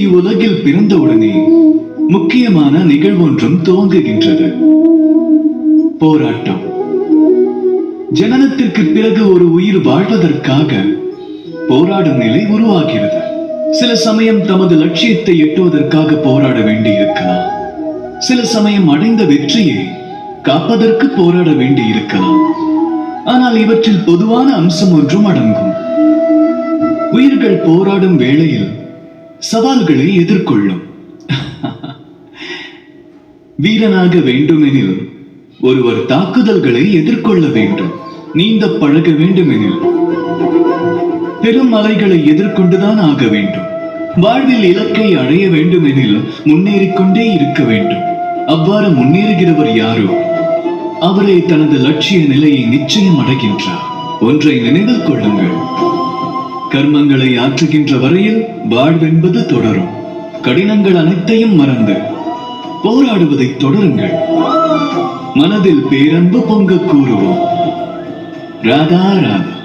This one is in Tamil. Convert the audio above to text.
இவ்வுலகில் பிறந்தவுடனே முக்கியமான நிகழ்வொன்றும் துவங்குகின்றது. போராட்டம். ஜனனத்திற்கு பிறகு ஒரு உயிர் வாழ்வதற்காக போராடும் நிலை உருவாகிறது. சில சமயம் தமது லட்சியத்தை எட்டுவதற்காக போராட வேண்டி இருக்கலாம். சில சமயம் அடைந்த வெற்றியை காப்பதற்கு போராட வேண்டி இருக்கலாம். ஆனால் இவற்றில் பொதுவான அம்சம் ஒன்றும் அடங்கும். உயிர்கள் போராடும் வேளையில் சவால்களை எதிர்கொள்ளும். வீரனாக வேண்டுமெனில் ஒருவர் தாக்குதல்களை எதிர்கொள்ள வேண்டும். நீந்த பழக வேண்டுமெனில் பெரும் மலைகளை எதிர்கொண்டுதான் ஆக வேண்டும். வாழ்வில் இலக்கை அடைய வேண்டுமெனில் முன்னேறிக்கொண்டே இருக்க வேண்டும். அவ்வாறு முன்னேறுகிறவர் யாரோ அவரே தனது லட்சிய நிலையை நிச்சயம் அடைகின்றார். ஒன்றை நினைவில் கொள்ளுங்கள், கர்மங்களை ஆற்றுகின்ற வரையில் வாழ்வென்பது தொடரும். கடினங்கள் அனைத்தையும் மறந்து போராடுவதை தொடருங்கள். மனதில் பேரன்பு பொங்க கூறுவோம். ராதா ராதா.